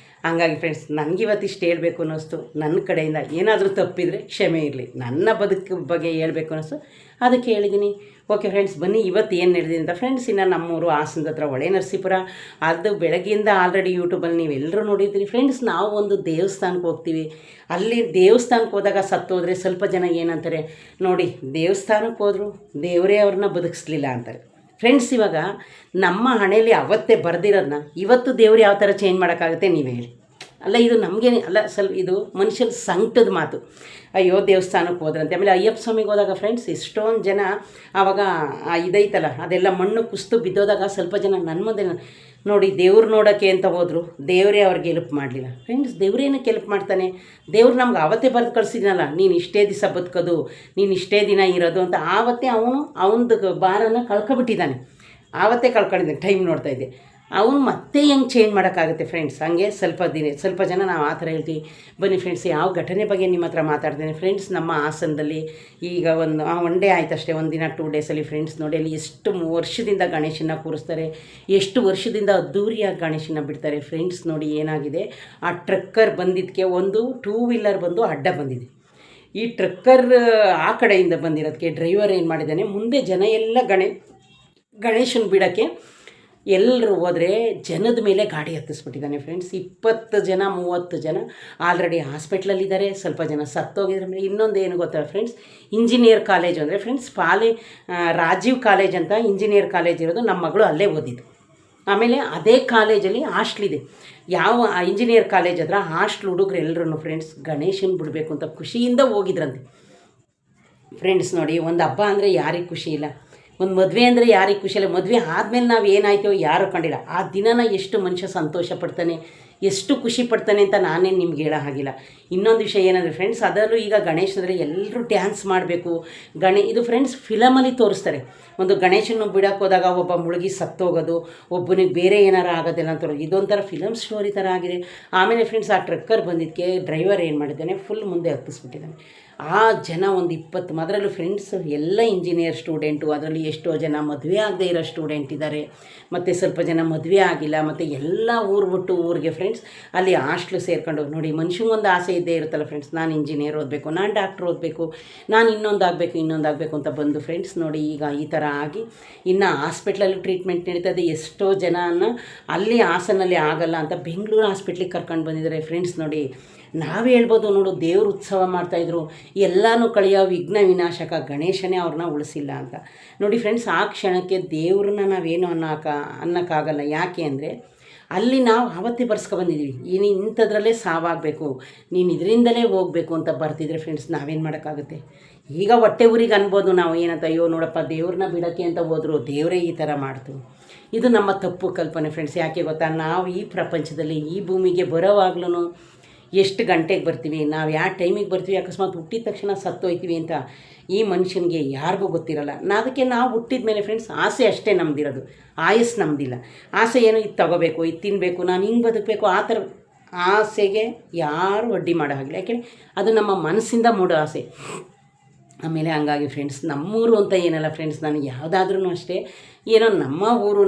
ಹಂಗಾಗಿ ಫ್ರೆಂಡ್ಸ್ ನನಗಿವತ್ತು ಇಷ್ಟು ಹೇಳಬೇಕು ಅನ್ನಿಸ್ತು. ನನ್ನ ಕಡೆಯಿಂದ ಏನಾದರೂ ತಪ್ಪಿದರೆ ಕ್ಷಮೆ ಇರಲಿ, ನನ್ನ ಬದುಕು ಬಗ್ಗೆ ಹೇಳಬೇಕು ಅನ್ನಿಸ್ತು, ಅದಕ್ಕೆ ಹೇಳಿದ್ದೀನಿ. ಓಕೆ ಫ್ರೆಂಡ್ಸ್, ಬನ್ನಿ ಇವತ್ತು ಏನು ನಡೆದಿದೆ ಅಂತ. ಫ್ರೆಂಡ್ಸ್, ಇನ್ನು ನಮ್ಮೂರು ಹಾಸನದ ಹತ್ರ ಹೊಳೆ ನರಸೀಪುರ, ಅದು ಬೆಳಗ್ಗೆಯಿಂದ ಆಲ್ರೆಡಿ ಯೂಟ್ಯೂಬಲ್ಲಿ ನೀವೆಲ್ಲರೂ ನೋಡಿದ್ದೀರಿ ಫ್ರೆಂಡ್ಸ್. ನಾವು ಒಂದು ದೇವಸ್ಥಾನಕ್ಕೆ ಹೋಗ್ತೀವಿ. ಅಲ್ಲಿ ದೇವಸ್ಥಾನಕ್ಕೆ ಹೋದಾಗ ಸತ್ತೋದ್ರೆ ಸ್ವಲ್ಪ ಜನ ಏನಂತಾರೆ ನೋಡಿ, ದೇವಸ್ಥಾನಕ್ಕೆ ಹೋದ್ರು ದೇವರೇ ಅವ್ರನ್ನ ಬದುಕಿಸ್ಲಿಲ್ಲ ಅಂತಾರೆ. ಫ್ರೆಂಡ್ಸ್, ಇವಾಗ ನಮ್ಮ ಹಣೆಯಲ್ಲಿ ಅವತ್ತೇ ಬರೆದಿರೋದನ್ನ ಇವತ್ತು ದೇವ್ರು ಯಾವ ಥರ ಚೇಂಜ್ ಮಾಡೋಕ್ಕಾಗುತ್ತೆ ನೀವು ಹೇಳಿ? ಅಲ್ಲ, ಇದು ನಮಗೆ ಅಲ್ಲ, ಇದು ಮನುಷ್ಯನ ಸಂಕಟದ ಮಾತು. ಅಯ್ಯೋ ದೇವಸ್ಥಾನಕ್ಕೆ ಹೋದ್ರಂತೆ. ಆಮೇಲೆ ಅಯ್ಯಪ್ಪ ಸ್ವಾಮಿಗೆ ಹೋದಾಗ ಫ್ರೆಂಡ್ಸ್, ಎಷ್ಟೊಂದು ಜನ ಆವಾಗ ಇದೈತಲ್ಲ ಅದೆಲ್ಲ ಮಣ್ಣು ಕುಸ್ತು ಬಿದ್ದೋದಾಗ ಸ್ವಲ್ಪ ಜನ ನನ್ನ ಮುಂದೆ ನೋಡಿ ದೇವ್ರು ನೋಡೋಕ್ಕೆ ಅಂತ ಹೋದರು, ದೇವರೇ ಅವ್ರಿಗೆ ಹೆಲ್ಪ್ ಮಾಡಲಿಲ್ಲ. ಫ್ರೆಂಡ್ಸ್, ದೇವ್ರೇನಕ್ಕೆ ಹೆಲ್ಪ್ ಮಾಡ್ತಾನೆ? ದೇವ್ರು ನಮ್ಗೆ ಆವತ್ತೇ ಬರೆದು ಕಳಿಸಿದ್ನಲ್ಲ, ನೀನು ಇಷ್ಟೇ ದಿವಸ ಬದುಕೋದು, ನೀನು ಇಷ್ಟೇ ದಿನ ಇರೋದು ಅಂತ. ಆವತ್ತೇ ಅವನದು ಬಾರನ್ನು ಕಳ್ಕೊಬಿಟ್ಟಿದ್ದಾನೆ, ಆವತ್ತೇ ಕಳ್ಕೊಂಡಿದ್ದಾನೆ. ಟೈಮ್ ನೋಡ್ತಾ ಇದ್ದೆ. ಅವನು ಮತ್ತೆ ಹೆಂಗೆ ಚೇಂಜ್ ಮಾಡೋಕ್ಕಾಗುತ್ತೆ ಫ್ರೆಂಡ್ಸ್? ಹಂಗೆ ಸ್ವಲ್ಪ ಜನ ನಾವು ಆ ಥರ ಹೇಳ್ತೀವಿ. ಬನ್ನಿ ಫ್ರೆಂಡ್ಸ್, ಯಾವ ಘಟನೆ ಬಗ್ಗೆ ನಿಮ್ಮ ಹತ್ರ ಮಾತಾಡ್ತೇನೆ ಫ್ರೆಂಡ್ಸ್. ನಮ್ಮ ಹಾಸನದಲ್ಲಿ ಈಗ ಒನ್ ಡೇ ಆಯ್ತಷ್ಟೇ, ಒಂದಿನ 2 ಡೇಸಲ್ಲಿ ಫ್ರೆಂಡ್ಸ್ ನೋಡಿ, ಅಲ್ಲಿ ಎಷ್ಟು ವರ್ಷದಿಂದ ಗಣೇಶನ ಕೂರಿಸ್ತಾರೆ, ಎಷ್ಟು ವರ್ಷದಿಂದ ಅದ್ದೂರಿಯಾಗಿ ಗಣೇಶನ ಬಿಡ್ತಾರೆ ಫ್ರೆಂಡ್ಸ್. ನೋಡಿ ಏನಾಗಿದೆ, ಆ ಟ್ರಕ್ಕರ್ ಬಂದಿದ್ದಕ್ಕೆ ಒಂದು 2 ವೀಲರ್ ಬಂದು ಅಡ್ಡ ಬಂದಿದೆ. ಈ ಟ್ರಕ್ಕರ್ ಆ ಕಡೆಯಿಂದ ಬಂದಿರೋದಕ್ಕೆ ಡ್ರೈವರ್ ಏನು ಮಾಡಿದ್ದಾನೆ, ಮುಂದೆ ಜನ ಎಲ್ಲ ಗಣೇಶನ ಬಿಡೋಕ್ಕೆ ಎಲ್ಲರೂ ಹೋದರೆ ಜನದ ಮೇಲೆ ಗಾಡಿ ಹತ್ತಿಸ್ಬಿಟ್ಟಿದ್ದಾನೆ ಫ್ರೆಂಡ್ಸ್. 20 ಜನ 30 ಜನ ಆಲ್ರೆಡಿ ಹಾಸ್ಪಿಟ್ಲಲ್ಲಿದ್ದಾರೆ, ಸ್ವಲ್ಪ ಜನ ಸತ್ತೋಗಿದ್ರೆ. ಮೇಲೆ ಇನ್ನೊಂದು ಏನು ಗೊತ್ತಾ ಫ್ರೆಂಡ್ಸ್, ಇಂಜಿನಿಯರ್ ಕಾಲೇಜ್ ಅಂದರೆ ಫ್ರೆಂಡ್ಸ್ ರಾಜೀವ್ ಕಾಲೇಜ್ ಅಂತ ಇಂಜಿನಿಯರ್ ಕಾಲೇಜ್ ಇರೋದು. ನಮ್ಮ ಮಗಳು ಅಲ್ಲೇ ಓದಿದ್ದು. ಆಮೇಲೆ ಅದೇ ಕಾಲೇಜಲ್ಲಿ ಹಾಸ್ಟ್ಲಿದೆ. ಯಾವ ಇಂಜಿನಿಯರ್ ಕಾಲೇಜ್ ಹತ್ರ ಹಾಸ್ಟ್ಲ್ ಹುಡುಗರು ಎಲ್ಲರೂ ಫ್ರೆಂಡ್ಸ್ ಗಣೇಶನ ಬಿಡಬೇಕು ಅಂತ ಖುಷಿಯಿಂದ ಹೋಗಿದ್ರಂತೆ ಫ್ರೆಂಡ್ಸ್. ನೋಡಿ, ಒಂದು ಹಬ್ಬ ಅಂದರೆ ಯಾರಿಗೆ ಖುಷಿ ಇಲ್ಲ, ಒಂದು ಮದುವೆ ಅಂದರೆ ಯಾರಿಗೆ ಖುಷಿ ಇಲ್ಲ. ಮದುವೆ ಆದಮೇಲೆ ನಾವು ಏನಾಯ್ತೋ ಯಾರೂ ಕಂಡಿಲ್ಲ. ಆ ದಿನನ ಎಷ್ಟು ಮನುಷ್ಯ ಸಂತೋಷ ಪಡ್ತಾನೆ, ಎಷ್ಟು ಖುಷಿ ಪಡ್ತಾನೆ ಅಂತ ನಾನೇನು ನಿಮ್ಗೆ ಹೇಳೋ ಹಾಗಿಲ್ಲ. ಇನ್ನೊಂದು ವಿಷಯ ಏನಂದರೆ ಫ್ರೆಂಡ್ಸ್, ಅದರಲ್ಲೂ ಈಗ ಗಣೇಶಂದರೆ ಎಲ್ಲರೂ ಡ್ಯಾನ್ಸ್ ಮಾಡಬೇಕು. ಇದು ಫ್ರೆಂಡ್ಸ್ ಫಿಲಮಲ್ಲಿ ತೋರಿಸ್ತಾರೆ. ಒಂದು ಗಣೇಶನ ಬಿಡೋಕೆ ಹೋದಾಗ ಒಬ್ಬ ಮುಳುಗಿ ಸತ್ತೋಗೋದು, ಒಬ್ಬನಿಗೆ ಬೇರೆ ಏನಾರು ಆಗೋದಿಲ್ಲ ಅಂತ ಇದೊಂಥರ ಫಿಲಮ್ ಸ್ಟೋರಿ ಥರ ಆಗಿದೆ. ಆಮೇಲೆ ಫ್ರೆಂಡ್ಸ್, ಆ ಟ್ರಕ್ಕರ್ ಬಂದಿದ್ದಕ್ಕೆ ಡ್ರೈವರ್ ಏನು ಮಾಡಿದ್ದಾನೆ, ಫುಲ್ ಮುಂದೆ ಹತ್ತಿಸ್ಬಿಟ್ಟಿದ್ದಾನೆ. ಆ ಜನ ಒಂದು 20, ಅದರಲ್ಲೂ ಫ್ರೆಂಡ್ಸ್ ಎಲ್ಲ ಇಂಜಿನಿಯರ್ ಸ್ಟೂಡೆಂಟು, ಅದರಲ್ಲಿ ಎಷ್ಟೋ ಜನ ಮದುವೆ ಆಗದೆ ಇರೋ ಸ್ಟೂಡೆಂಟ್ ಇದ್ದಾರೆ, ಮತ್ತು ಸ್ವಲ್ಪ ಜನ ಮದುವೆ ಆಗಿಲ್ಲ, ಮತ್ತು ಎಲ್ಲ ಊರು ಬಿಟ್ಟು ಊರಿಗೆ ಫ್ರೆಂಡ್ಸ್ ಅಲ್ಲಿ ಹಾಸ್ಟ್ಲು ಸೇರ್ಕೊಂಡು. ನೋಡಿ, ಮನುಷ್ಯಂಗೊಂದು ಆಸೆ ಇದ್ದೇ ಇರುತ್ತಲ್ಲ ಫ್ರೆಂಡ್ಸ್, ನಾನು ಇಂಜಿನಿಯರ್ ಓದಬೇಕು, ನಾನು ಡಾಕ್ಟ್ರ್ ಓದಬೇಕು, ನಾನು ಇನ್ನೊಂದಾಗಬೇಕು ಅಂತ ಬಂದು ಫ್ರೆಂಡ್ಸ್ ನೋಡಿ ಈಗ ಈ ಥರ ಆಗಿ ಇನ್ನು ಹಾಸ್ಪಿಟ್ಲಲ್ಲಿ ಟ್ರೀಟ್ಮೆಂಟ್ ನಡೀತದೆ. ಎಷ್ಟೋ ಜನನ ಅಲ್ಲಿ ಹಾಸನಲ್ಲಿ ಆಗಲ್ಲ ಅಂತ ಬೆಂಗಳೂರು ಹಾಸ್ಪಿಟ್ಲಿಗೆ ಕರ್ಕೊಂಡು ಬಂದಿದ್ದಾರೆ ಫ್ರೆಂಡ್ಸ್. ನೋಡಿ, ನಾವೇ ಹೇಳ್ಬೋದು, ನೋಡು ದೇವ್ರ ಉತ್ಸವ ಮಾಡ್ತಾಯಿದ್ರು, ಎಲ್ಲನೂ ಕಳೆಯೋ ವಿಘ್ನ ವಿನಾಶಕ ಗಣೇಶನೇ ಅವ್ರನ್ನ ಉಳಿಸಿಲ್ಲ ಅಂತ. ನೋಡಿ ಫ್ರೆಂಡ್ಸ್, ಆ ಕ್ಷಣಕ್ಕೆ ದೇವ್ರನ್ನ ನಾವೇನು ಅನ್ನೋಕ್ಕಾಗಲ್ಲ. ಯಾಕೆ ಅಂದರೆ ಅಲ್ಲಿ ನಾವು ಆವತ್ತೇ ಬರ್ಸ್ಕೊಬಂದಿದ್ದೀವಿ, ಇಂಥದ್ರಲ್ಲೇ ಸಾವಾಗಬೇಕು, ನೀನು ಇದರಿಂದಲೇ ಹೋಗಬೇಕು ಅಂತ ಬರ್ತಿದ್ರೆ ಫ್ರೆಂಡ್ಸ್ ನಾವೇನು ಮಾಡೋಕ್ಕಾಗುತ್ತೆ? ಈಗ ಹೊಟ್ಟೆ ಊರಿಗೆ ಅನ್ಬೋದು ನಾವು, ಏನಂತ, ಅಯ್ಯೋ ನೋಡಪ್ಪ ದೇವ್ರನ್ನ ಬಿಡೋಕ್ಕೆ ಅಂತ ಹೋದ್ರು, ದೇವರೇ ಈ ಥರ ಮಾಡ್ತು. ಇದು ನಮ್ಮ ತಪ್ಪು ಕಲ್ಪನೆ ಫ್ರೆಂಡ್ಸ್. ಯಾಕೆ ಗೊತ್ತಾ, ನಾವು ಈ ಪ್ರಪಂಚದಲ್ಲಿ ಈ ಭೂಮಿಗೆ ಬರೋವಾಗ್ಲೂ ಎಷ್ಟು ಗಂಟೆಗೆ ಬರ್ತೀವಿ, ನಾವು ಯಾವ ಟೈಮಿಗೆ ಬರ್ತೀವಿ, ಅಕಸ್ಮಾತ್ ಹುಟ್ಟಿದ ತಕ್ಷಣ ಸತ್ತೋಯ್ತೀವಿ ಅಂತ ಈ ಮನುಷ್ಯನಿಗೆ ಯಾರಿಗೂ ಗೊತ್ತಿರಲ್ಲ. ಅದಕ್ಕೆ ನಾವು ಹುಟ್ಟಿದ ಮೇಲೆ ಫ್ರೆಂಡ್ಸ್ ಆಸೆ ಅಷ್ಟೇ ನಮ್ಮದಿರೋದು, ಆಯಸ್ಸು ನಮ್ಮದಿಲ್ಲ. ಆಸೆ ಏನು, ಇದು ತಗೋಬೇಕು, ಇದು ತಿನ್ನಬೇಕು, ನಾನು ಹಿಂಗೆ ಬದುಕಬೇಕು, ಆ ಥರ ಆಸೆಗೆ ಯಾರು ಅಡ್ಡಿ ಮಾಡೋ ಹಾಗಿಲ್ಲ. ಯಾಕೆಂದರೆ ಅದು ನಮ್ಮ ಮನಸ್ಸಿಂದ ಮೂಡೋ ಆಸೆ. ಆಮೇಲೆ ಹಂಗಾಗಿ ಫ್ರೆಂಡ್ಸ್, ನಮ್ಮೂರು ಅಂತ ಏನಲ್ಲ ಫ್ರೆಂಡ್ಸ್, ನಾನು ಯಾವುದಾದ್ರೂ ಅಷ್ಟೇ, ಏನೋ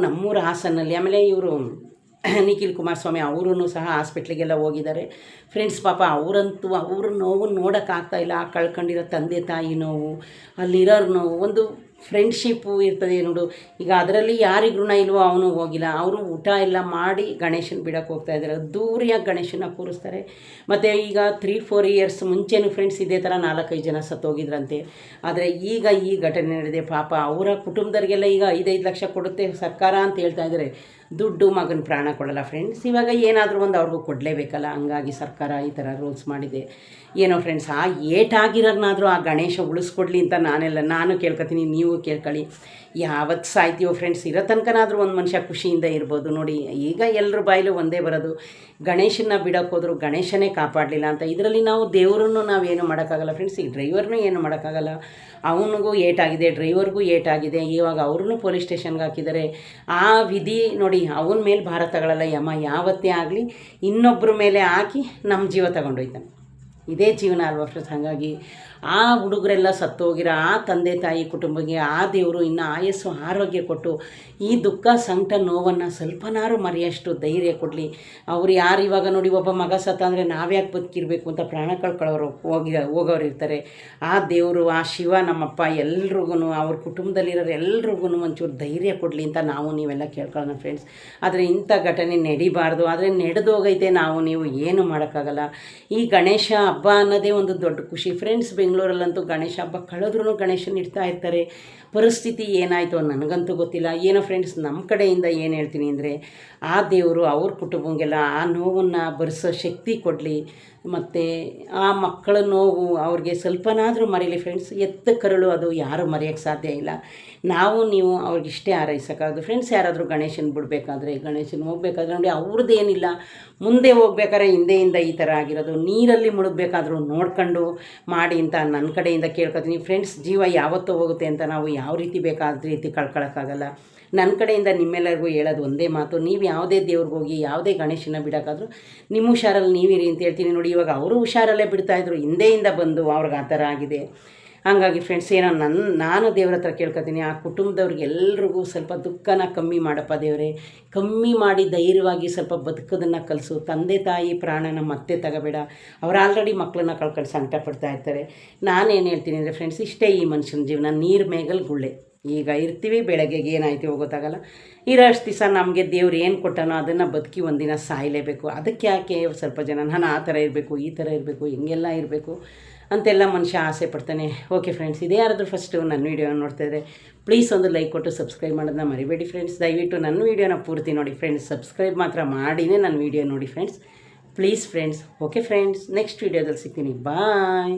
ನಮ್ಮೂರು ಹಾಸನಲ್ಲಿ. ಆಮೇಲೆ ಇವರು ನಿಖಿಲ್ ಕುಮಾರಸ್ವಾಮಿ ಅವರೂ ಸಹ ಹಾಸ್ಪಿಟ್ಲಿಗೆಲ್ಲ ಹೋಗಿದ್ದಾರೆ ಫ್ರೆಂಡ್ಸ್. ಪಾಪ ಅವ್ರ ನೋವು ನೋಡೋಕ್ಕಾಗ್ತಾಯಿಲ್ಲ. ಕಳ್ಕೊಂಡಿರೋ ತಂದೆ ತಾಯಿ ನೋವು, ಅಲ್ಲಿರೋರು ನೋವು, ಒಂದು ಫ್ರೆಂಡ್ಶಿಪ್ಪು ಇರ್ತದೆ ನೋಡು. ಈಗ ಅದರಲ್ಲಿ ಯಾರಿಗೆ ಋಣ ಇಲ್ವೋ ಅವನು ಹೋಗಿಲ್ಲ. ಅವರು ಊಟ ಎಲ್ಲ ಮಾಡಿ ಗಣೇಶನ ಬಿಡೋಕ್ಕೆ ಹೋಗ್ತಾಯಿದ್ದಾರೆ, ದೂರಿಯಾಗಿ ಗಣೇಶನ ಕೂರಿಸ್ತಾರೆ. ಮತ್ತು ಈಗ 3-4 ಇಯರ್ಸ್ ಮುಂಚೆನೂ ಫ್ರೆಂಡ್ಸ್ ಇದೇ ಥರ 4-5 ಜನ ಸತ್ತೋಗಿದ್ರಂತೆ. ಆದರೆ ಈಗ ಈ ಘಟನೆ ನಡೆದಿದೆ. ಪಾಪ ಅವರ ಕುಟುಂಬದವ್ರಿಗೆಲ್ಲ ಈಗ 5-5 ಲಕ್ಷ ಕೊಡುತ್ತೆ ಸರ್ಕಾರ ಅಂತ ಹೇಳ್ತಾ ಇದ್ದಾರೆ. ದುಡ್ಡು ಮಗನ ಪ್ರಾಣ ಕೊಡಲ್ಲ ಫ್ರೆಂಡ್ಸ್. ಇವಾಗ ಏನಾದರೂ ಒಂದು ಅವ್ರಿಗೂ ಕೊಡಲೇಬೇಕಲ್ಲ, ಹಂಗಾಗಿ ಸರ್ಕಾರ ಈ ಥರ ರೂಲ್ಸ್ ಮಾಡಿದೆ. ಏನೋ ಫ್ರೆಂಡ್ಸ್, ಆ ಏಟಾಗಿರೋರ್ನಾದರೂ ಆ ಗಣೇಶ ಉಳಿಸ್ಕೊಡ್ಲಿ ಅಂತ ನಾನು ಕೇಳ್ಕೊತೀನಿ, ನೀವು ಕೇಳ್ಕೊಳ್ಳಿ. ಯಾವತ್ತು ಸಾಯ್ತೀವೋ ಫ್ರೆಂಡ್ಸ್, ಇರೋ ತನಕನಾದರೂ ಒಂದು ಮನುಷ್ಯ ಖುಷಿಯಿಂದ ಇರ್ಬೋದು. ನೋಡಿ, ಈಗ ಎಲ್ಲರ ಬಾಯಲ್ಲೂ ಒಂದೇ ಬರೋದು, ಗಣೇಶನ ಬಿಡೋಕೆ ಹೋದ್ರು ಗಣೇಶನೇ ಕಾಪಾಡಲಿಲ್ಲ ಅಂತ. ಇದರಲ್ಲಿ ನಾವು ದೇವರನ್ನು ನಾವೇನು ಮಾಡೋಕ್ಕಾಗಲ್ಲ ಫ್ರೆಂಡ್ಸ್. ಈಗ ಡ್ರೈವರ್ನೂ ಏನು ಮಾಡೋಕ್ಕಾಗಲ್ಲ, ಅವನಿಗೂ ಏಟಾಗಿದೆ, ಡ್ರೈವರ್ಗೂ ಏಟಾಗಿದೆ. ಇವಾಗ ಅವ್ರನ್ನೂ ಪೊಲೀಸ್ ಸ್ಟೇಷನ್ಗೆ ಹಾಕಿದ್ದಾರೆ. ಆ ವಿಧಿ ನೋಡಿ, ಅವನ ಮೇಲೆ ಭಾರ ತಗೊಳ್ಳಲ್ಲ ಯಮ ಯಾವತ್ತೇ ಆಗಲಿ, ಇನ್ನೊಬ್ಬರ ಮೇಲೆ ಹಾಕಿ ನಮ್ಮ ಜೀವ ತಗೊಂಡೋಯ್ತಾನೆ. ಇದೇ ಜೀವನ ಅಲ್ವಾ ಫ್ರೆಂಡ್ಸ್. ಹಾಗಾಗಿ ಆ ಹುಡುಗರೆಲ್ಲ ಸತ್ತೋಗಿರೋ ಆ ತಂದೆ ತಾಯಿ ಕುಟುಂಬಕ್ಕೆ ಆ ದೇವರು ಇನ್ನು ಆಯಸ್ಸು ಆರೋಗ್ಯ ಕೊಟ್ಟು ಈ ದುಃಖ ಸಂಕಟ ನೋವನ್ನು ಸ್ವಲ್ಪನಾರು ಮರೆಯಷ್ಟು ಧೈರ್ಯ ಕೊಡಲಿ. ಅವ್ರು ಯಾರು ಇವಾಗ ನೋಡಿ, ಒಬ್ಬ ಮಗ ಸತ್ತ ಅಂದರೆ ನಾವ್ಯಾಕೆ ಬದುಕಿರಬೇಕು ಅಂತ ಪ್ರಾಣ ಕಳ್ಕೊಳ್ಳೋರು ಹೋಗೋರು ಇರ್ತಾರೆ. ಆ ದೇವರು, ಆ ಶಿವ, ನಮ್ಮಪ್ಪ ಎಲ್ರಿಗೂ, ಅವ್ರ ಕುಟುಂಬದಲ್ಲಿರೋರು ಎಲ್ರಿಗೂ ಒಂಚೂರು ಧೈರ್ಯ ಕೊಡಲಿ ಅಂತ ನಾವು ನೀವೆಲ್ಲ ಕೇಳ್ಕೊಳ್ಳೋಣ ಫ್ರೆಂಡ್ಸ್. ಆದರೆ ಇಂಥ ಘಟನೆ ನಡಿಬಾರ್ದು. ಆದರೆ ನಡೆದೋಗೈತೆ, ನಾವು ನೀವು ಏನು ಮಾಡೋಕ್ಕಾಗಲ್ಲ. ಈ ಗಣೇಶ ಹಬ್ಬ ಅನ್ನೋದೇ ಒಂದು ದೊಡ್ಡ ಖುಷಿ ಫ್ರೆಂಡ್ಸ್. ಬೆಂಗಳೂರಲ್ಲಂತೂ ಗಣೇಶ ಹಬ್ಬ ಕಳೆದ್ರೂ ಗಣೇಶನ ಇಡ್ತಾ ಇರ್ತಾರೆ. ಪರಿಸ್ಥಿತಿ ಏನಾಯಿತು ನನಗಂತೂ ಗೊತ್ತಿಲ್ಲ. ಏನೋ ಫ್ರೆಂಡ್ಸ್, ನಮ್ಮ ಕಡೆಯಿಂದ ಏನು ಹೇಳ್ತೀನಿ ಅಂದರೆ, ಆ ದೇವರು ಅವ್ರ ಕುಟುಂಬಗೆಲ್ಲ ಆ ನೋವನ್ನು ಭರಿಸೋ ಶಕ್ತಿ ಕೊಡಲಿ. ಮತ್ತು ಆ ಮಕ್ಕಳ ನೋವು ಅವ್ರಿಗೆ ಸ್ವಲ್ಪನಾದರೂ ಮರೀಲಿ ಫ್ರೆಂಡ್ಸ್. ಎತ್ತ ಕರುಳು ಅದು ಯಾರೂ ಮರೆಯೋಕ್ಕೆ ಸಾಧ್ಯ ಇಲ್ಲ. ನಾವು ನೀವು ಅವ್ರಿಗಿಷ್ಟೇ ಹಾರೈಸೋಕ್ಕಾಗೋದು ಫ್ರೆಂಡ್ಸ್. ಯಾರಾದರೂ ಗಣೇಶನ ಬಿಡಬೇಕಾದ್ರೆ, ಗಣೇಶನ ಹೋಗ್ಬೇಕಾದ್ರೆ ನೋಡಿ, ಅವ್ರದ್ದೇನಿಲ್ಲ, ಮುಂದೆ ಹೋಗ್ಬೇಕಾದ್ರೆ ಹಿಂದೆಯಿಂದ ಈ ಥರ ಆಗಿರೋದು. ನೀರಲ್ಲಿ ಮುಳುಗಬೇಕಾದ್ರೂ ನೋಡ್ಕೊಂಡು ಮಾಡಿ ಅಂತ ನನ್ನ ಕಡೆಯಿಂದ ಕೇಳ್ಕೊತೀನಿ ಫ್ರೆಂಡ್ಸ್. ಜೀವ ಯಾವತ್ತೂ ಹೋಗುತ್ತೆ ಅಂತ ನಾವು ಯಾವ ರೀತಿ ಬೇಕಾದ ರೀತಿ ಕಳ್ಕೊಳ್ಳೋಕ್ಕಾಗಲ್ಲ. ನನ್ನ ಕಡೆಯಿಂದ ನಿಮ್ಮೆಲ್ಲರಿಗೂ ಹೇಳೋದು ಒಂದೇ ಮಾತು, ನೀವು ಯಾವುದೇ ದೇವ್ರಿಗೆ ಹೋಗಿ ಯಾವುದೇ ಗಣೇಶನ ಬಿಡೋಕ್ಕಾದ್ರೂ ನಿಮ್ಮ ಹುಷಾರಲ್ಲಿ ನೀವಿರಿ ಅಂತ ಹೇಳ್ತೀನಿ. ನೋಡಿ, ಇವಾಗ ಅವರು ಹುಷಾರಲ್ಲೇ ಬಿಡ್ತಾಯಿದ್ರು, ಹಿಂದೆಯಿಂದ ಬಂದು ಅವ್ರಿಗೆ ಆ ಥರ ಆಗಿದೆ. ಹಾಗಾಗಿ ಫ್ರೆಂಡ್ಸ್, ಏನೋ ನಾನು ದೇವ್ರ ಹತ್ರ ಕೇಳ್ಕೊತೀನಿ, ಆ ಕುಟುಂಬದವ್ರಿಗೆ ಎಲ್ರಿಗೂ ಸ್ವಲ್ಪ ದುಃಖನ ಕಮ್ಮಿ ಮಾಡಪ್ಪ ದೇವರೇ. ಕಮ್ಮಿ ಮಾಡಿ ಧೈರ್ಯವಾಗಿ ಸ್ವಲ್ಪ ಬದುಕೋದನ್ನು ಕಲಿಸು. ತಂದೆ ತಾಯಿ ಪ್ರಾಣನ ಮತ್ತೆ ತಗೋಬೇಡ. ಅವ್ರು ಆಲ್ರೆಡಿ ಮಕ್ಕಳನ್ನ ಕಳ್ಕೊಂಡು ಸಂಕಟ ಪಡ್ತಾ ಇರ್ತಾರೆ. ನಾನೇನು ಹೇಳ್ತೀನಿ ಅಂದರೆ ಫ್ರೆಂಡ್ಸ್, ಇಷ್ಟೇ ಈ ಮನುಷ್ಯನ ಜೀವನ. ನೀರು ಮೇಗಲ್ ಗುಳ್ಳೆ. ಈಗ ಇರ್ತೀವಿ, ಬೆಳಗ್ಗೆಗೆ ಏನಾಯ್ತು ಗೊತ್ತಾಗಲ್ಲ. ಇರೋಷ್ಟು ದಿವಸ ನಮಗೆ ದೇವ್ರು ಏನು ಕೊಟ್ಟನೋ ಅದನ್ನು ಬದುಕಿ ಒಂದಿನ ಸಾಯಲೇಬೇಕು. ಅದಕ್ಕೆ ಯಾಕೆ ಸ್ವಲ್ಪ ಜನ ನಾನು ಆ ಥರ ಇರಬೇಕು, ಈ ಥರ ಇರಬೇಕು, ಹಿಂಗೆಲ್ಲ ಇರಬೇಕು ಅಂತೆಲ್ಲ ಮನುಷ್ಯ ಆಸೆ ಪಡ್ತಾನೆ. ಓಕೆ ಫ್ರೆಂಡ್ಸ್, ಇದೇ ಯಾರಾದರೂ ಫಸ್ಟು ನನ್ನ ವೀಡಿಯೋನ ನೋಡ್ತಾಯಿದ್ರೆ ಪ್ಲೀಸ್ ಒಂದು ಲೈಕ್ ಕೊಟ್ಟು ಸಬ್ಸ್ಕ್ರೈಬ್ ಮಾಡೋದನ್ನ ಮರಿಬೇಡಿ ಫ್ರೆಂಡ್ಸ್. ದಯವಿಟ್ಟು ನನ್ನ ವೀಡಿಯೋನ ಪೂರ್ತಿ ನೋಡಿ ಫ್ರೆಂಡ್ಸ್. ಸಬ್ಸ್ಕ್ರೈಬ್ ಮಾತ್ರ ಮಾಡಿನೇ ನನ್ನ ವೀಡಿಯೋ ನೋಡಿ friends, please friends. Okay friends, next ವೀಡಿಯೋದಲ್ಲಿ ಸಿಗ್ತೀನಿ. ಬಾಯ್.